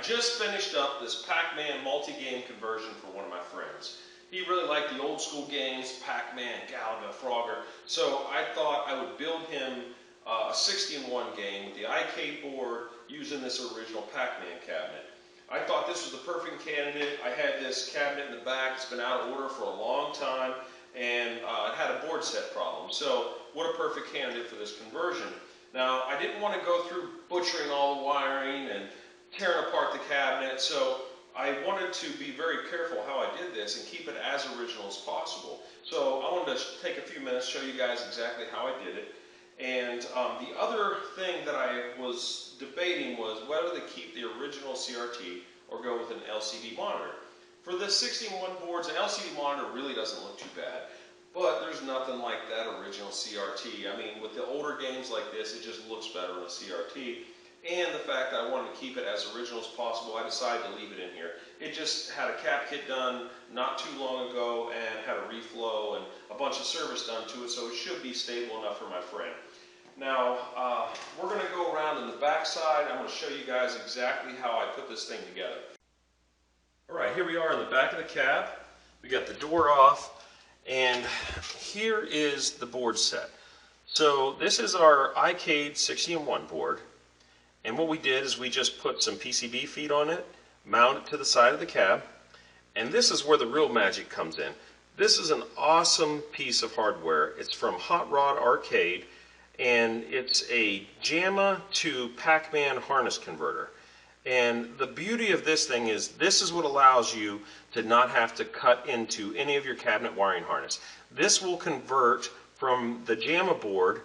just finished up this Pac-Man multi-game conversion for one of my friends. He really liked the old school games, Pac-Man, Galaga, Frogger, so I thought I would build him a 60-in-1 game with the iCade board using this original Pac-Man cabinet. I thought this was the perfect candidate. I had this cabinet in the back. It's been out of order for a long time, and it had a board set problem. So what a perfect candidate for this conversion. Now, I didn't want to go through butchering all the wiring and tearing apart the cabinet, so I wanted to be very careful how I did this and keep it as original as possible. So I wanted to take a few minutes, show you guys exactly how I did it. And the other thing that I was debating was whether to keep the original CRT or go with an LCD monitor. For the 60-in-1 boards, an LCD monitor really doesn't look too bad, but there's nothing like that original CRT. I mean, with the older games like this, it just looks better on a CRT. And the fact that I wanted to keep it as original as possible, I decided to leave it in here. It just had a cap kit done not too long ago and had a reflow and a bunch of service done to it, so it should be stable enough for my friend. Now, we're going to go around in the back side. I'm going to show you guys exactly how I put this thing together. Alright, here we are in the back of the cab. We got the door off, and here is the board set. So this is our iCade 60-in-1 board. And what we did is we just put some PCB feet on it, mount it to the side of the cab, and this is where the real magic comes in. This is an awesome piece of hardware. It's from Hot Rod Arcade, and it's a JAMA to Pac-Man harness converter. And the beauty of this thing is this is what allows you to not have to cut into any of your cabinet wiring harness. This will convert from the JAMA board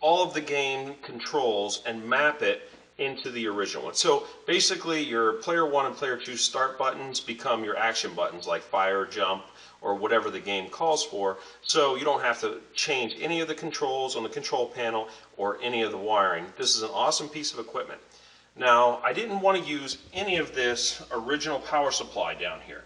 all of the game controls and map it into the original one. So basically your player 1 and player 2 start buttons become your action buttons like fire, jump, or whatever the game calls for, so you don't have to change any of the controls on the control panel or any of the wiring. This is an awesome piece of equipment. Now, I didn't want to use any of this original power supply down here.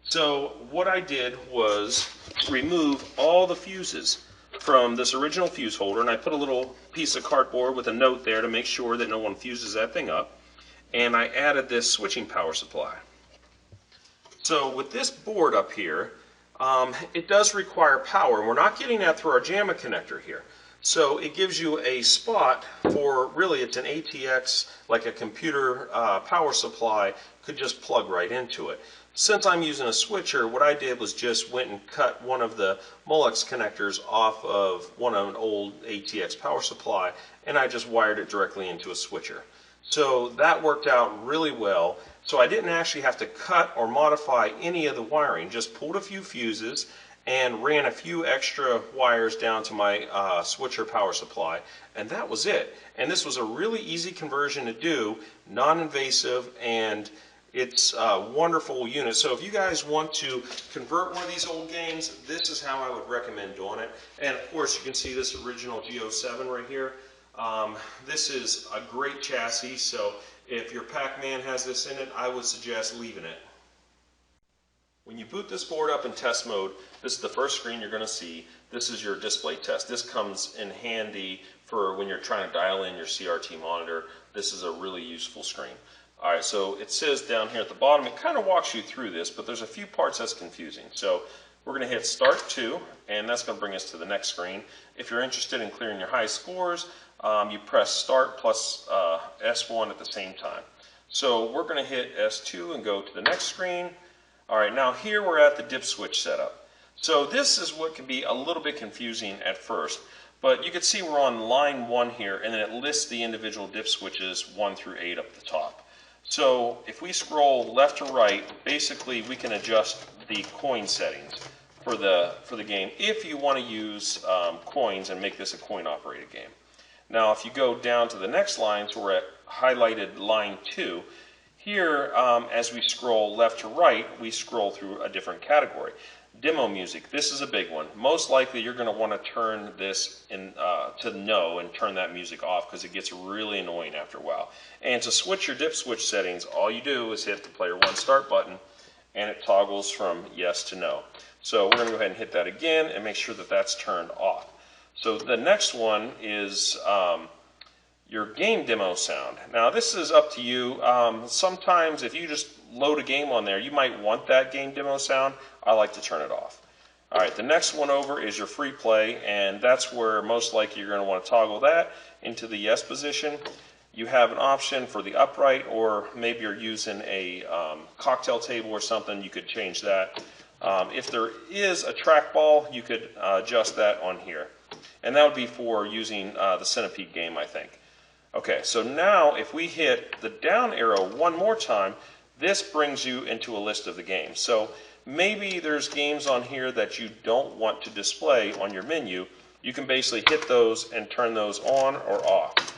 So what I did was remove all the fuses from this original fuse holder, and I put a little piece of cardboard with a note there to make sure that no one fuses that thing up, and I added this switching power supply. So with this board up here, it does require power, and we're not getting that through our JAMA connector here. So it gives you a spot for, really it's an ATX, like a computer power supply, could just plug right into it. Since I'm using a switcher, what I did was just went and cut one of the Molex connectors off of an old ATX power supply, and I just wired it directly into a switcher. So that worked out really well. So I didn't actually have to cut or modify any of the wiring, just pulled a few fuses and ran a few extra wires down to my switcher power supply, and that was it. And this was a really easy conversion to do, non-invasive, and it's a wonderful unit. So if you guys want to convert one of these old games, this is how I would recommend doing it. And of course you can see this original G07 right here. This is a great chassis, so if your Pac-Man has this in it, I would suggest leaving it. When you boot this board up in test mode, this is the first screen you're going to see. This is your display test. This comes in handy for when you're trying to dial in your CRT monitor. This is a really useful screen. Alright, so it says down here at the bottom, it kind of walks you through this, but there's a few parts that's confusing. So we're going to hit Start 2, and that's going to bring us to the next screen. If you're interested in clearing your high scores, you press Start plus S1 at the same time. So we're going to hit S2 and go to the next screen. Alright, now here we're at the dip switch setup. So this is what can be a little bit confusing at first, but you can see we're on line 1 here, and then it lists the individual dip switches 1 through 8 up the top. So if we scroll left to right, basically we can adjust the coin settings for the game if you want to use coins and make this a coin operated game. Now if you go down to the next line, so we're at highlighted line 2, here as we scroll left to right, we scroll through a different category. Demo music, this is a big one. Most likely you're going to want to turn this to no and turn that music off because it gets really annoying after a while. And to switch your dip switch settings, all you do is hit the player 1 start button and it toggles from yes to no. So we're going to go ahead and hit that again and make sure that that's turned off. So the next one is your game demo sound. Now this is up to you. Sometimes if you just load a game on there, you might want that game demo sound. I like to turn it off. Alright, the next one over is your free play, and that's where most likely you're going to want to toggle that into the yes position. You have an option for the upright, or maybe you're using a cocktail table or something, you could change that. If there is a trackball, you could adjust that on here. And that would be for using the Centipede game, I think. Okay, so now if we hit the down arrow one more time, this brings you into a list of the games. So maybe there's games on here that you don't want to display on your menu. You can basically hit those and turn those on or off.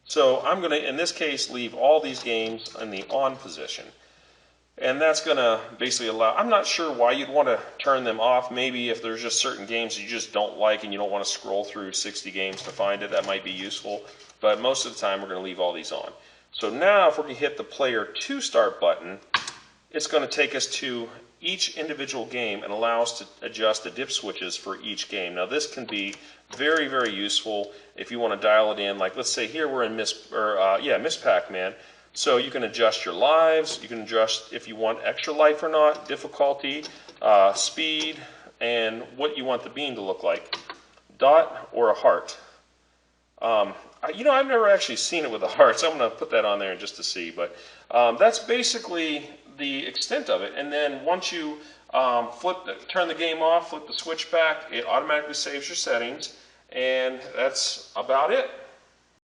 So I'm going to, in this case, leave all these games in the on position. And that's going to basically allow, I'm not sure why you'd want to turn them off. Maybe if there's just certain games you just don't like and you don't want to scroll through 60 games to find it, that might be useful. But most of the time we're going to leave all these on. So now if we're going to hit the player to start button, it's going to take us to each individual game and allow us to adjust the dip switches for each game. Now this can be very, very useful if you want to dial it in. Like let's say here we're in Miss Pac-Man. So you can adjust your lives, you can adjust if you want extra life or not, difficulty, speed, and what you want the bean to look like. Dot or a heart. You know, I've never actually seen it with a heart, so I'm going to put that on there just to see. But that's basically the extent of it. And then once you turn the game off, flip the switch back, it automatically saves your settings. And that's about it.